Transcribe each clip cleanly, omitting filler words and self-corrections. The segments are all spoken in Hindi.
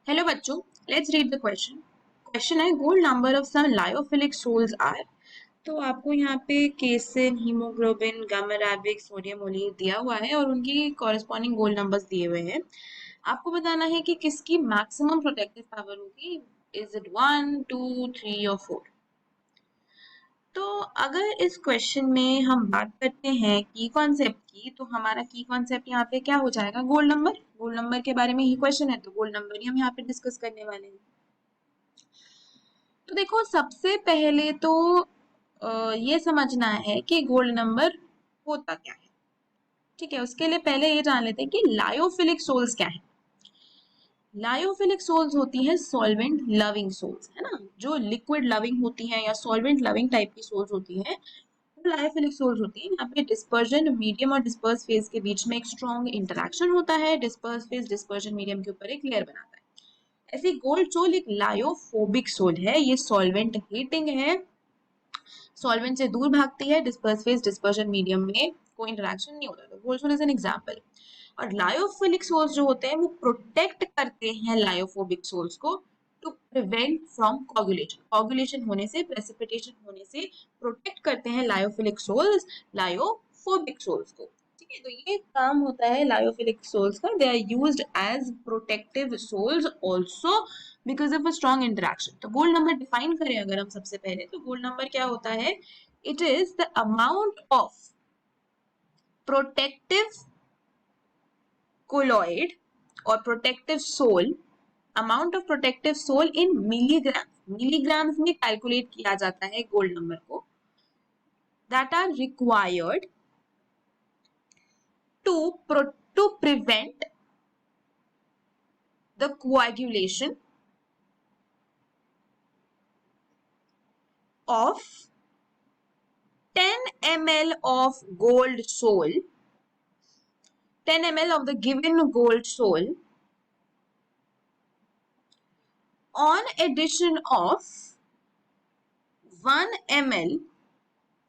हेलो बच्चों, let's read the question. Question है gold number of some lyophilic sols are. तो आपको यहाँ पे casein, haemoglobin, gum arabic, sodium oleate दिया हुआ है और उनकी कॉरेस्पॉन्डिंग गोल्ड नंबर्स दिए हुए हैं। आपको बताना है कि किसकी मैक्सिमम प्रोटेक्टिव पावर होगी। इज इट 1, 2, 3 और 4? तो अगर इस क्वेश्चन में हम बात करते हैं की कॉन्सेप्ट की, तो हमारा की कॉन्सेप्ट यहाँ पे क्या हो जाएगा? Gold number. गोल्ड नंबर के बारे में ही क्वेश्चन है तो गोल्ड नंबर ही हम यहाँ पे डिस्कस करने वाले हैं। तो देखो, सबसे पहले तो ये समझना है कि गोल्ड नंबर होता क्या है। ठीक है, उसके लिए पहले ये जान लेते हैं कि लायोफिलिक सोल्स क्या है। लायोफिलिक सोल्स होती है सॉल्वेंट लविंग सोल्स, है ना। जो लिक्विड लविंग होती है या सॉल्वेंट लविंग टाइप की सोल्स होती है, लायोफिलिक सोल्स होती है। यहाँ पे डिस्पर्जन मीडियम और डिस्पर्स फेज के बीच में एक स्ट्रॉन्ग इंटरेक्शन होता है। डिस्पर्स फेज डिस्पर्जन मीडियम के ऊपर एक लेयर बनाता है। ऐसी गोल्ड सोल एक लायोफोबिक सोल है। ये सॉल्वेंट हीटिंग है, सॉल्वेंट से दूर भागती है। डिस्पर्स फेज डिस्पर्जन मीडियम में कोई इंटरेक्शन नहीं होता। तो gold sol is an example. और लायोफिलिक सोल्स जो होते हैं वो प्रोटेक्ट करते हैं लायोफोबिक सोल्स को to prevent from coagulation. Coagulation होने से, प्रेसिपिटेशन होने से प्रोटेक्ट करते हैं लायोफिलिक सोल्स लायोफोबिक सोल्स को। ठीक है, तो ये काम होता है लायोफिलिक सोल्स का। They are used as protective sols also because of a strong interaction. तो गोल्ड नंबर डिफाइन करें अगर हम सबसे पहले, तो गोल्ड नंबर क्या होता है? It is the amount of protective colloid और protective sol, amount of protective sol in milligram. Milligrams में कैलकुलेट किया जाता है गोल्ड नंबर को। That are required to prevent the coagulation of 10 ml of gold soul, 10 ml of the given gold soul on addition of 1 ml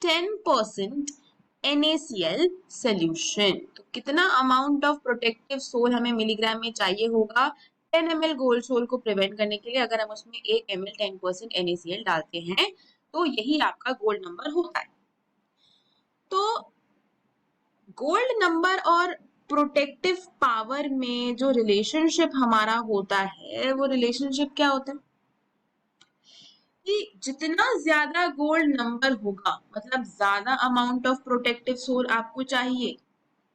10% NaCl solution। तो कितना अमाउंट ऑफ प्रोटेक्टिव सोल हमें मिलीग्राम में चाहिए होगा 10 ml गोल्ड सोल को प्रिवेंट करने के लिए? अगर हम उसमें 1 ml 10% NaCl डालते हैं तो यही आपका गोल्ड नंबर होता है। तो गोल्ड नंबर और प्रोटेक्टिव पावर में जो रिलेशनशिप हमारा होता है, वो रिलेशनशिप क्या होता है कि जितना ज्यादा गोल्ड नंबर होगा, मतलब ज्यादा अमाउंट ऑफ प्रोटेक्टिव सोल आपको चाहिए,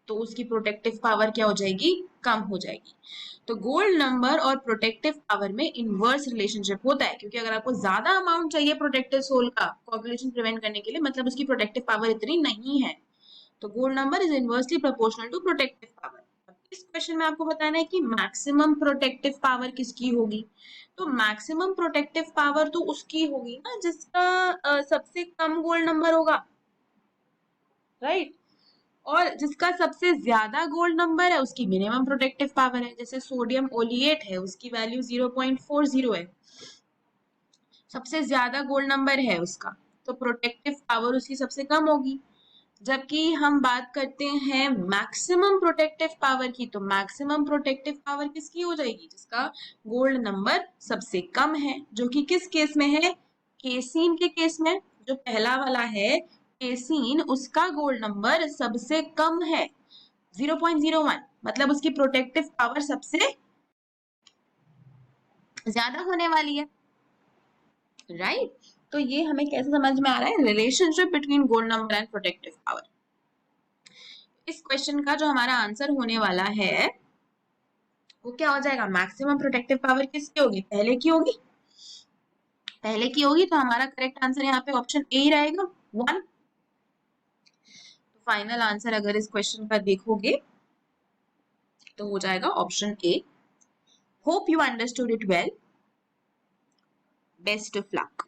तो उसकी प्रोटेक्टिव पावर क्या हो जाएगी? कम हो जाएगी। तो गोल्ड नंबर और प्रोटेक्टिव पावर में इनवर्स रिलेशनशिप होता है, क्योंकि अगर आपको ज्यादा अमाउंट चाहिए प्रोटेक्टिव सोल का कोगुलेशन प्रिवेंट करने के लिए, मतलब उसकी प्रोटेक्टिव पावर इतनी नहीं है। तो gold number is inversely proportional to protective power. इस क्वेश्चन में आपको बताना है कि मैक्सिमम प्रोटेक्टिव पावर किसकी होगी। तो मैक्सिमम प्रोटेक्टिव पावर तो उसकी होगी ना जिसका सबसे कम गोल्ड नंबर होगा, राइट। और जिसका सबसे ज्यादा गोल्ड नंबर है उसकी मिनिमम प्रोटेक्टिव पावर है। जैसे सोडियम ओलिएट है, उसकी वैल्यू 0.40 है, सबसे ज्यादा गोल्ड नंबर है उसका, तो प्रोटेक्टिव पावर उसकी सबसे कम होगी। जबकि हम बात करते हैं मैक्सिमम प्रोटेक्टिव पावर की, तो मैक्सिमम प्रोटेक्टिव पावर किसकी हो जाएगी? जिसका गोल्ड नंबर सबसे कम है, जो कि किस केस में है? केसीन के केस में। जो पहला वाला है केसीन, उसका गोल्ड नंबर सबसे कम है 0.01, मतलब उसकी प्रोटेक्टिव पावर सबसे ज्यादा होने वाली है, राइट। तो ये हमें कैसे समझ में आ रहा है? Relationship between gold number and protective power. इस क्वेश्चन का जो हमारा आंसर होने वाला है वो क्या हो जाएगा? मैक्सिमम प्रोटेक्टिव पावर किसकी होगी? पहले की होगी। पहले की होगी तो हमारा करेक्ट आंसर यहाँ पे ऑप्शन ए ही रहेगा, 1। तो फाइनल आंसर अगर इस क्वेश्चन का देखोगे तो हो जाएगा option A. Hope you understood it well. Best of luck.